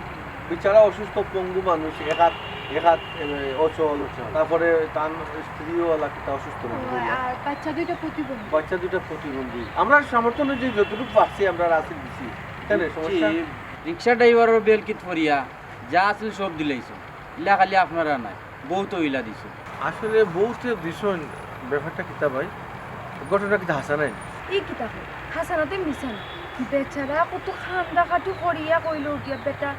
বিচারা অসুস্থ পঙ্গু মানুষ এক হাত অচল, তারপরে তার স্ত্রীও একটা অসুস্থ মানুষ। আর বাচ্চা দুইটা প্রতিবন্ধী। বাচ্চা দুটো প্রতিবন্ধী। আমরা সামর্থ্য অনুযায়ী যতটুকু পারছি আমরা রাশি দিছি, এখানে সমস্যা। রিক্সা ড্রাইভারের বেলকিত ফরিয়া যা আছে সব দিলেইছো, ইলা খালি আপনারা নাই, বউ তো ইলা দিছো। আসলে বহুত ভীষণ ব্যাপারটা কিতা ভাই, ঘটনা কিতা হাসা নাই। এই কিতাব হাসানাতে মিশান বেচারা কত খান্দা খাটু করিয়া কইল উঠিয়া বেটা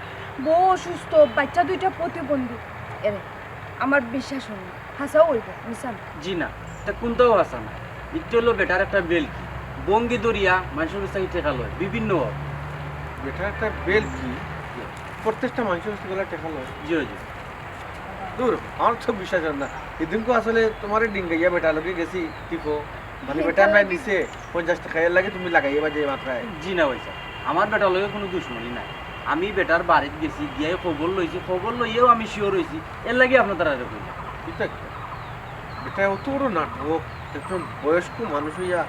বউ অসুস্থ বাচ্চা দুইটা প্রতিবন্ধী। এরে আমার বিশ্বাস হয় না, হাসাও হইব মিশান। জি না, এটা কোনটাও আসা না। একটু হলো বেটার একটা বেলকি বঙ্গি দরিয়া মানুষের কাছে টেকা লয় বিভিন্ন বেটার একটা বেল কি প্রত্যেকটা মানুষের কাছে গেলে টেকা লয়। জিও জি দূর, আমার তো বিশ্বাস হয় না। এদিনকে আসলে তোমার ডিঙ্গাইয়া বেটা লগে গেছি টিপো, মানে বেটা নাই নিচে 50 টাকা এর লাগে তুমি লাগাইয়া বাজে মাত্রায়। জি না পয়সা আমার বেটার লগে কোনো দুশ্মনী নাই। আমি বেটার বাড়িতে গেছি গিয়ে খবর লইছি, খবর লইয়েও আমি শিওর হয়েছি, এর লাগে আপনার তারা কইলাম। এটা কি? বেটা অত বড় নাটক, একজন বয়স্ক মানুষ হইয়া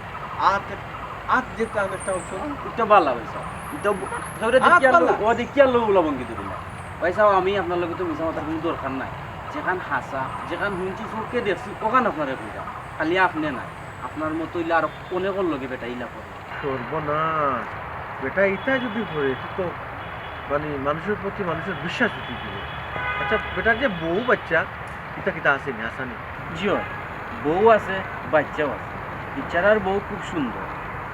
আত যেতে একটা অঞ্চল এটা বালা পয়সা এটা ও দেখিয়া লো ওলা বঙ্গি দিল পয়সা। আমি আপনার লগে তো মিশা মাথার কোনো দরকার নাই। যেখান হাসা যেখান শুনছি চোখকে দেখছি ওখান আপনারে কইলাম, খালি আপনি নাই। আপনার মতো ইলা আর অনেকর লগে বেটা ইলা করে সর্বনাশ। বেটা এটা যদি করে তো মানে মানুষের প্রতি মানুষের বিশ্বাস উঠে দিল। আচ্ছা বেটার যে বউ বাচ্চা এটা কিতা আসেনি আসানি? জিও বউ আছে বাচ্চাও আছে। ইচ্ছারার বউ খুব সুন্দর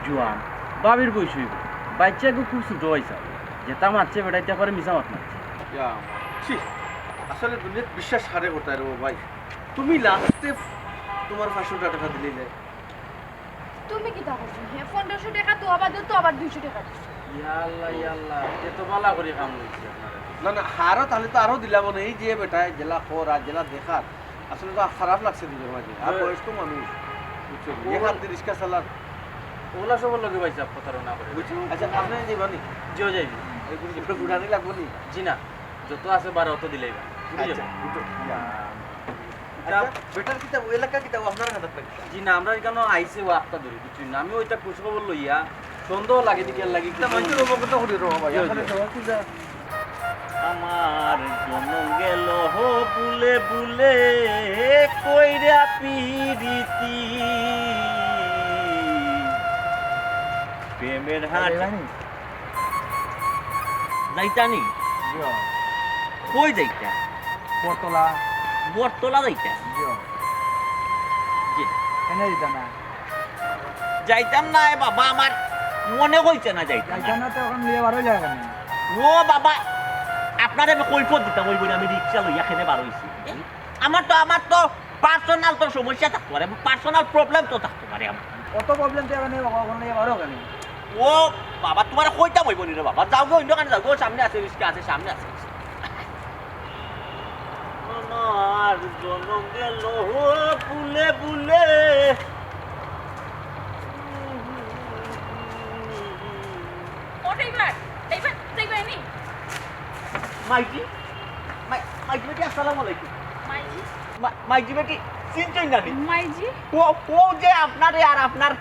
জোয়ান, বাবির বয়স হইব। বাচ্চাকে খুব ছোট হয়েছে, যেটা মারছে বেটাইতে পারে মিশা মাত মারছে। ছি, আসলে দুনিয়ার বিশ্বাস হারে হতে রে ভাই। তুমি লাস্টে তোমার 500 টাকা দিলে, তুমি কিতা করছো? হ্যাঁ 1500 টাকা তো আবার দিও, তো আবার 200 টাকা দিছো। ইয়াল্লাহ ইয়াল্লাহ এত বালা করে কাম লইছে আপনারা। না না হারও তাহলে তো আরো দিলাম না। এই যে বেটা জেলা খর আর জেলা দেখার আসলে তো খারাপ লাগছে দুজনের মাঝে। আর বয়স্ক মানুষ বুঝছো, এক হাত দিয়ে রিক্সা চালার ওগুলা সবার লগে পাইছে প্রতারণা করে বুঝছো। আচ্ছা আপনি যাইবানি জিও যাইবি। এইগুলো একটু ঘুরানি লাগবো নি? জি না, যত আছে বারো অত দিলেই বা। আচ্ছা উঠো। আচ্ছা বেটার কিতাব ওই এলাকা কিতাব আপনার হাতে পাই। জি না, আমরা এখানে আইসে ও আটটা ধরে বুঝছি না। আমি ওইটা খোঁজ খবর লইয়া সন্দেহ লাগে দিকে লাগি এটা মানুষের অবগত করি রো ভাই। আসলে সবাই কি যা আমার জনম গেল হো বুলে বুলে কইরা পিরিতি প্রেমের হাট যাইতানি কই যাইতা পরতলা বটতলা যাইতা জি এনে দিতা না যাইতাম না এ বাবা, আমার মনে হইছে না যাইতাম না। এখানে তো এখন নিয়ে বারো যায় কেন? ও বাবা আপনারে আমি কৈফত দিতাম ওই বলে আমি রিক্সা লইয়া খেলে বার হইছি। আমার তো পার্সোনাল তো সমস্যা থাকতে পারে, পার্সোনাল প্রবলেম তো থাকতে পারে আমার। অত প্রবলেম তো এখানে ওখানে নিয়ে বারো কেন? ও বাবা তোমার কইতাম হইব নি রে বাবা, যাও গো অন্য কানে যাও গো, সামনে আছে রিক্সা আছে, সামনে আছে। আমার জনম গেল বুলে বুলে ও ড্রাইভার ড্রাইভার ড্রাইভার নি মাইজি মাইজি বেটি আসসালামু আলাইকুম। মাইজি মাইজি বেটি চিনছই না নি? মাইজি ও যে আপনার আর আপনার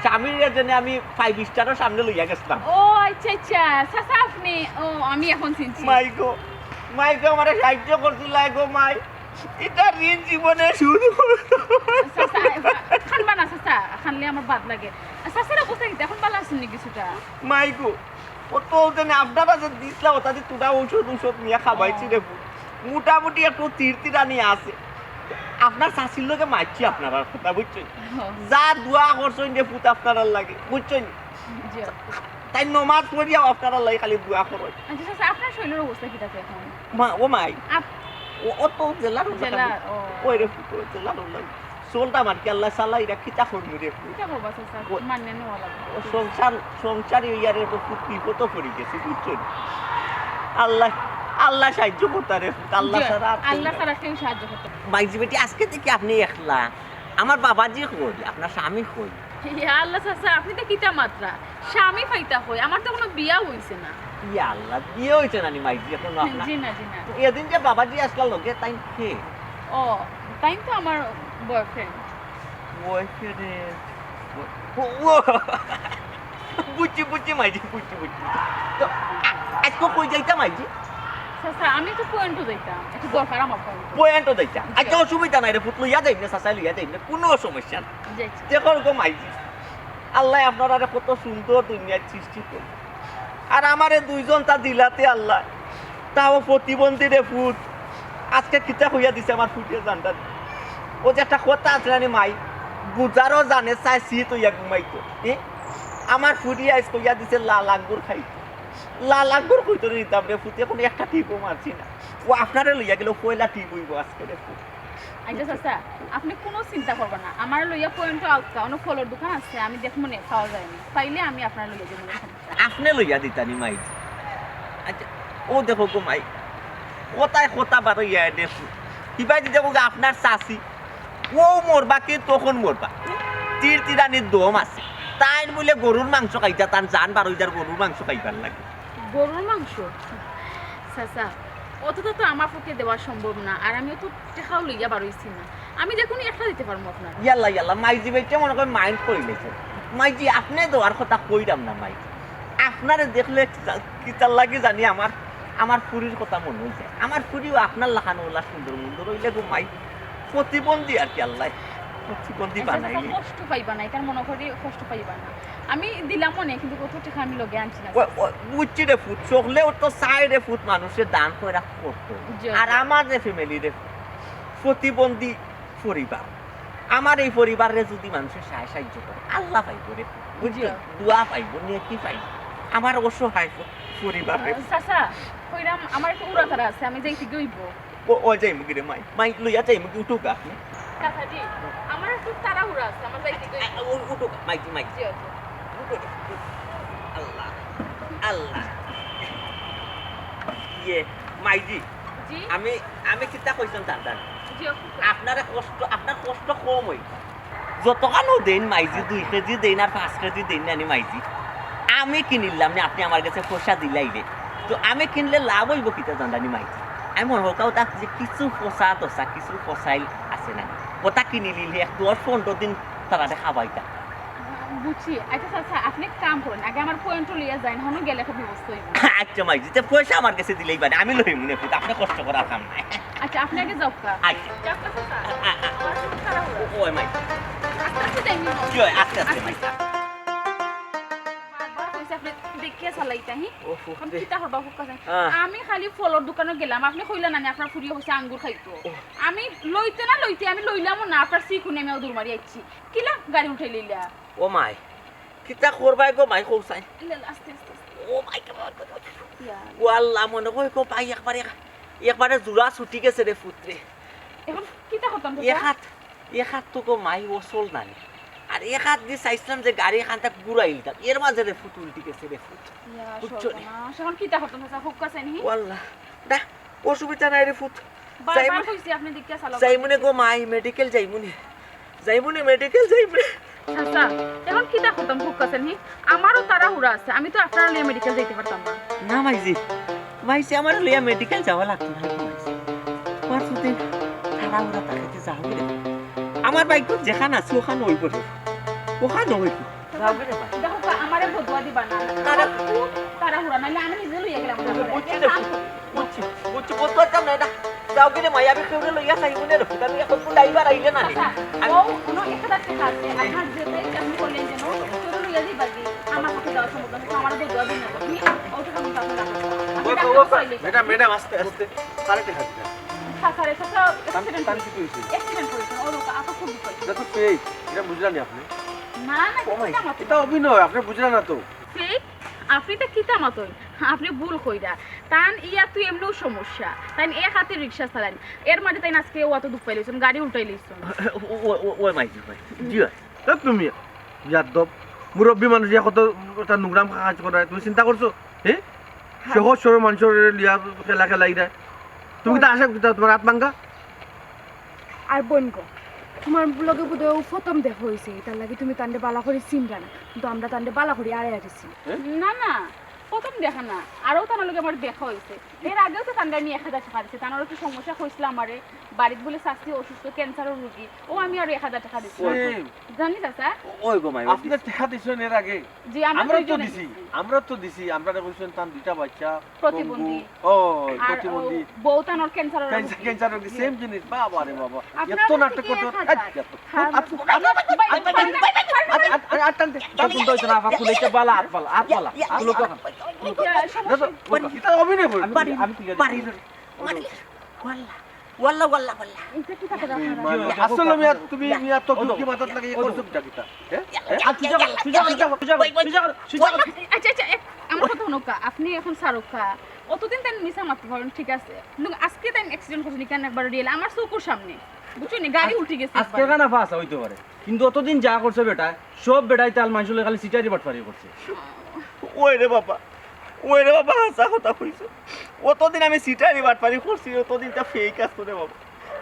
স্বামীর জন্য আমি 5 স্টারের সামনে লইয়া গেছিলাম। ও আচ্ছা আচ্ছা চাচা আপনি। ও আমি এখন চিনছি। মাইগো আমার সাহায্য করছিল গো মাই, এটা ঋণ জীবনে শুরু চাচা খানবা না চাচা, খানলে আমার বাদ লাগে। চাচার অবস্থা কি এখন ভালো আছেন নি কিছুটা? মাইগো ও তো জানে আপনারা যে দিছিলাম ওটা দিয়ে তোরা ঔষধ নিয়ে খাবাইছি রে, মোটামুটি একটু তিরতিরানি আছে। আপনার শাশির লোকে মারছি আপনারা কথা বুঝছেন, যা দোয়া করছেন যে পুত আপনারা লাগে বুঝছেন, জি তাই নমাজ পড়িয়াও আপনারা লাগে খালি দোয়া করো। আচ্ছা চাচা আপনার শরীরের অবস্থা কি থাকে এখন? ও মাই আপ- ও তো জেলার জেলার, ও। ওই রে পুত জেলার চলটা মার কি আল্লাহ সাল্লাহ এটা খিতা করবি রে পুত। কিটা করবা চাচা? মানে নেওয়া লাগবে। ও সংসার ইয়ারে তো খুব বিপদ পড়ে গেছে বুঝছেন। আল্লাহ সাহায্য করতে রে, আল্লাহ জি, ছাড়া আর কেউ আল্লাহ নাই। ছাড়া কেউ সাহায্য করতে পারে না। মাইজি বেটি আজকে থেকে আপনি একলা, আমার বাবাজি কই, আপনার স্বামী কই? ইয়া আল্লাহ চাচা আপনি তো কিতা মাত্রা স্বামী পাইতা হই, আমার তো কোনো বিয়া হইছে না। ইয়া আল্লাহ বিয়ে হইছে না নি মাইজি এখন আপনার? জি না জি না। এদিন যে বাবাজি আসলা লগে তাই কে? ও তাই তো আমার বয়ফ্রেন্ড। বুঝছি মাইজি বুঝছি। তো আজকে কই যাইতা মাইজি? চাচা আমি তো পয়েন্টও দিতাম একটু দরকার আমার পয়েন্ট পয়েন্টও দেইতা আচ্ছা অসুবিধা নাই রে ফুট লইয়া যাইব না চাচা লইয়া যাইব না কোনো সমস্যা নাই যাইছি দেখো গো মাইজি আল্লাহ আপনারা কত সুন্দর দুনিয়ার সৃষ্টি করে আর আমারে দুইজন তা দিলাতে আল্লাহ তাও প্রতিবন্ধী রে ফুট আজকে কিতা হইয়া দিছে আমার ফুটিয়ে জানটা ও যে একটা কথা আছে জানি মাই বুঝারও জানে চাই শীত হইয়া ঘুমাইতো আমার ফুটি আইস কইয়া দিছে লাল আঙ্গুর খাইতো লাল আঙ্গুর কইতো নিতাম রে ফুটি এখন একটা টিপও মারছি না ও আপনারে লইয়া গেল পয়লা টিপ হইব আজকে রে ফুট আচ্ছা চাচা আপনি কোনো চিন্তা করবেন না আমার লইয়া পয়েন্টও আউটকা অনেক ফলের দোকান আছে আমি দেখবো না খাওয়া যায়নি পাইলে আমি আপনার লইয়া যাবো আপনি লইয়া দিতানি মাই আচ্ছা ও দেখো গো মাই কোথায় কথা বারো ইয়া দেখো কিবা দিতে গো আপনার চাষি ও মরবা কি তখন মরবা তীর তিরানির দম আছে তাই বলে গরুর মাংস খাইতা তার জান বারো যার গরুর মাংস খাইবার লাগে গরুর মাংস চাচা অতটা তো আমার পক্ষে দেওয়া সম্ভব না আর আমিও তো টেকাও লইয়া বারইছি না আমি দেখুন একটা দিতে পারবো আপনার ইয়াল্লা ইয়াল্লা মাইজি ভাইটা মনে করে মাইন্ড করে লেছে মাইজি আপনি দেওয়ার কথা কইরাম না মাইজি আপনারে দেখলে কিতার লাগে জানি আমার ফুরির কথা মনে হয়েছে আমার ফুরিও আপনার লাখানো ওলা সুন্দর মুন্দর হইলে গো মাই প্রতিবন্ধী আর কি আল্লাহ প্রতিবন্ধী বানাইলে কষ্ট পাইবা না এটার মনে করি কষ্ট পাইবা না আমি দিলাম মনে কিন্তু কত টাকা আমি লগে আনছি না বুঝছি রে ফুট চকলেও তো চাই রে ফুট মানুষের দান করে করতো আর আমার যে ফ্যামিলি রে প্রতিবন্ধী পরিবার আমার এই পরিবারে যদি মানুষের সাহায্য করে আল্লাহ পাইব রে বুঝলি দোয়া পাইব নিয়ে কি পাইব আমার অসহায় পরিবার রে চাচা কইরাম আমার একটু উড়াতারা আছে আমি যাইতে গইব ও যাই মুগি রে মাই লইয়া যাই মুগি উঠুক আপনি চাচাজি আমার একটু তাড়াহুড়া আছে আমার যাইতে গইব উঠুক মাই জি আছে আল্লাহ আল্লাহ ইয়ে মাইজি জি আমি কিতা কইছন জানতাম জি আপনার কষ্ট কম হই যতখানো দেন মাইজি 2 কেজি দেন আর 5 কেজি দেন না মাইজি আমি কিনিলাম না আপনি আমার কাছে পয়সা দিলাইলে তো আমি কিনলে লাভ হইব কিতা জানদানি মাইজি আমি মনে হল কাউটা যে কিছু পচা তসা কিছু পচাইল আছে না ওটা কিনি নিলে 10-15 দিন তারা খাবাইতা বুঝছি আচ্ছা চাচা আপনি কাম করেন আগে আমার পয়েন্টও লিয়া যায় না গেলে একটা ব্যবস্থা হইব আচ্ছা মাইজি তে পয়সা আমার কাছে দিলেই পারে আমি লইম না পুত আপনি কষ্ট করার কাম নাই আচ্ছা আপনি আগে যাও কা আচ্ছা যাও কা চাচা আমার একটু তাড়াহুড়া ওই মাইজি আস্তে আস্তে যাই নিও কি হয় আস্তে আস্তে মাইজি বারবার কইছে আপনি দেখিয়া চালাইতা হি ওহো আমি কিতা করবা হুক্কা আহ। আমি খালি ফলর দোকানে গেলাম আপনি কইলা না আপনার ফুরিয়ে হইছে আঙ্গুর খাইতো আমি লইতে না লইতে আমি লইলামও না আপনার সিকুনে আমি দূর মারি আইছি কিলা গাড়ি উঠাই লইলা ও মাই কিতা করবাই গো মাই কৌসাই ইলা আস্তে আস্তে ও মাই কেমন ইয়া ও আল্লাহ মনে কই কো পাই একবারে জোড়া ছুটি গেছে রে পুত্রে এখন কিতা করতাম এক হাত তো কো মাই ওসল নানি আর এক হাত দিয়ে চাইছিলাম যে গাড়ি এখানটা ঘুরাইলতাম এর মাঝে রে ফুট উল্টি গেছে রে ফুট ইয়া বুঝছো নি? সর্বনাশ এখন কিতা করতাম চাচা হুক্কা চাইনি ও আল্লাহ না অসুবিধা নাই রে ফুট বারবার কইছি আপনি দেখিয়া চালাও যাইমুনে গো মাই মেডিকেল যাইমুনে মেডিকেল যাইমুনে চাচা এখন কিতা করতাম হুক্কা চাইনি আমারও তাড়াহুড়া আছে আমি তো আপনার লিয়ে মেডিকেল যাইতে পারতাম না না মাইজি আমার লিয়া মেডিকেল যাওয়া লাগতো না মাইজি পরশুদিন তাড়াহুড়া তাকাইতে যাও রে আমার বাইক তো যেখানে আছে ওখানে হইব রে ওখানে হইব যাও রে ভাই দেখো কা আমারে বদুয়া দিবা না তাড়াহুড়া নাইলে আমি নিজে লইয়া গেলাম বুঝছি কত চাম না এটা যাও রে মাই আমি কেউরে লইয়া যাইব না রে আমি এখন তো ড্রাইভার আইলে না রে ও কোনো একটা টাকা আছে আপনার যেতে আপনি বললেন যেন তোর লইয়া দিবা কি আমার সাথে যাওয়া সম্ভব না আমার বদুয়া দিন না কি ওটা আমি তাহলে রাখো ম্যাডাম আস্তে আস্তে কারেক্টে খাচ্ছি সাসারে সাসা অ্যাক্সিডেন্ট টান কিছু হয়েছে অ্যাক্সিডেন্ট করেছেন ও লোক আপা খুব বিপদ এটা তো ফেক এটা বুঝলেন আপনি না না কিতা মত এটা অভিনয় আপনি বুঝলেন না তো ফেক আপনি তো কিতা মতই আপনি ভুল কইরা তান ইয়া তুই এমনিও সমস্যা তাই এক হাতে রিকশা চালান এর মাঝে তাই আজকে ও অত দুঃখ পাইলেছেন গাড়ি উল্টাই লইছেন ওই মাইজি ভাই জি ভাই তা তুমি যাদব মুরব্বী মানুষ ইয়া কত একটা নোংরাম কাজ করে তুমি চিন্তা করছো হ্যাঁ সহজ সরল মানুষের লিয়া খেলা খেলাই দেয় তুমি তো আসা তোমার হাত ভাঙ্গা আর বোন গো তোমার লগে বোধহয় প্রথম দেখা হয়েছে তার লাগে তুমি তান্ডে বালা করে চিনবা না কিন্তু আমরা তান্ডে বালা করে আড়াই আসছি না না প্রথম দেখা না আরও তার লগে আমার দেখা হয়েছে এর আগেও তো তান্ডা নিয়ে 1000 টাকা দিছে তার কি সমস্যা হয়েছিল আমারে বাড়িতে বলে শাস্তি অসুস্থ ক্যান্সারের রোগী ও আমি আর 1000 টাকা দিচ্ছি Same. জানি চাচা ওই গো মাই আপনি টাকা দিছেন এর আগে জি আমরা তো দুইজনে দিছি দিছি। আমরা বলছেন তার দুইটা বাচ্চা প্রতিবন্ধী। পঙ্গু। ও আর প্রতিবন্ধী বউতানোর ক্যান্সারের ক্যান্সার রোগী সেম জিনিস বাবা রে বাবা আপনারা এত তো নাটক ঠিকই করতে 1000 হ্যাঁ, এটা অভিনয় করি ওয়াল্লা ওয়াল্লা ওয়াল্লা এটা কি টাকা রাখা আসলে তুমি মিয়া তো কি মাথাত লাগে এই করছো কিটা হ্যাঁ আচ্ছা আচ্ছা আমার কথা নৌকা আপনি এখন সারুকা অতদিন তাই মিশা মারতে পারেন ঠিক আছে কিন্তু আজকে তাই অ্যাক্সিডেন্ট করছেন কেন একবার রিয়েল আমার চোখের সামনে বুঝছেন গাড়ি উল্টে গেছে আজকে কেন ফাঁসা হইতে পারে কিন্তু অতদিন যা করছে বেটা সব বেটাই তাল মানুষগুলো খালি সিটারি বাটফারি করছে ওই রে বাবা হাসা কথা কইছো অতদিন আমি সিটারি বাটপারি করছি অতদিন তা ফেক আসতো রে বাবা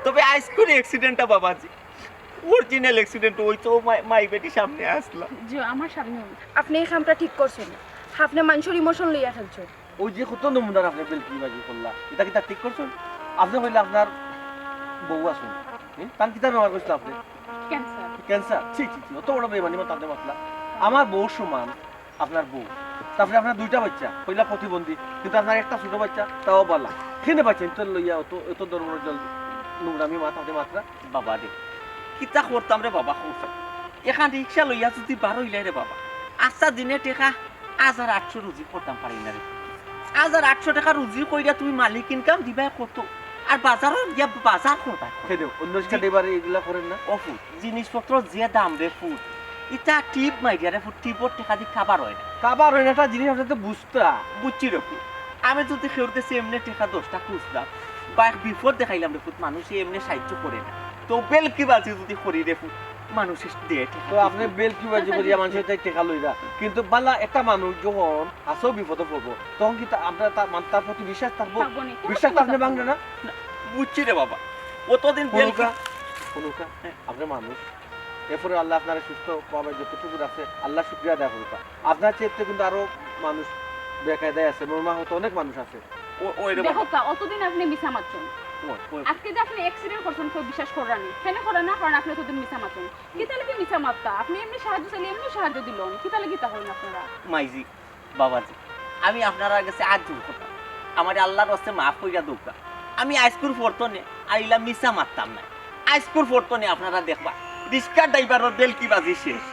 তবে আজকের অ্যাক্সিডেন্টটা বাবাজি অরিজিনাল অ্যাক্সিডেন্ট ওই তো মাই বেটি সামনে আসলা যে আমার সামনে আপনি এই কামটা ঠিক করছেন না আপনি মানুষের ইমোশন লইয়া খেলছেন ওই যে কত নমুনার আপনি বেলকি বাজি করলা এটা কি তা ঠিক করছেন আপনি কইলে আপনার বউ আসুন তার কিতা ব্যবহার করছিল আপনি ক্যান্সার ক্যান্সার ছি ছি ছি অত বড় বেমানি মা তাদের মাতলা আমার বউ সমান আপনার বউ তারপরে আপনার দুইটা বাচ্চা কইলা প্রতিবন্ধী কিন্তু আপনার একটা ছোট বাচ্চা তাও বলা খেনে বাচ্চা ইন্তর লইয়া অত ধর্মের জল নোংরামি মাথাতে মাত্রা বাবা রে কিতা করতাম রে বাবা করতাম এখান রিক্সা লইয়া যদি বার হইলে রে বাবা আচ্ছা দিনে টেকা 1800 রুজি করতাম পারি না রে 1800 টাকা রুজি কইরা তুমি মালিক ইনকাম দিবা কত আর বাজারও গিয়া বাজার করবা খেদেও অন্য জায়গায় এবারে এগুলা করেন না অফু জিনিসপত্র যে দাম রে ফুড ইটা টিপ মাইডিয়া রে ফুড টিপর টাকা দি খাবার হয় না কাবার হয় না একটা জিনিস আপনার তো বুঝতা বুঝছি রে ফুড আমি যদি খেউরতেছি এমনি টাকা 10টা খুঁজলাম বা বিপদ দেখাইলাম রে ফুড মানুষে এমনি সাহায্য করে না তো বেল কি বাজি যদি করি রে ফুড মানুষ দিয়ে তো আপনি বেল কি বাজি করিয়া মানুষের থেকে টেকা লইরা কিন্তু বালা একটা মানুষ যখন আসো বিপদে পড়বো তখন কি আপনার তার প্রতি বিশ্বাস থাকবো বিশ্বাস তো আপনি ভাঙবে না বুঝছি রে বাবা অতদিন বেল অনুকা অনুকা আপনি মানুষ এরপরে আল্লাহ আপনার সুস্থ পাবে যতটুকু আছে আল্লাহ শুক্রিয়া দেয় করুকা আপনার চেয়ে কিন্তু আরো মানুষ বেকায়দায় আছে মর্মা হতো অনেক মানুষ আছে ওই রে দেখো বাবা কা অতদিন আপনি মিশা মারছেন আজকে যে আপনি অ্যাক্সিডেন্ট করছেন কেউ বিশ্বাস করানি কেন করে না কারণ আপনি অতদিন মিশা মারছেন কি তাহলে কি মিশা মারতা আপনি এমনি সাহায্য চাইলে এমনি সাহায্য দিলেন কি তাহলে কি তা করেন আপনারা মাইজি বাবাজি আমি আপনারা কাছে আজ জোর করতাম আমার আল্লাহর রাস্তে মাফ কইরা দৌকা আমি আইসকুর ফোরতনে আইলা মিশা মারতাম না আইসকুর ফোরতনে আপনারা দেখবা রিস্কা ড্রাইভারের বেল কি বাজি শেষ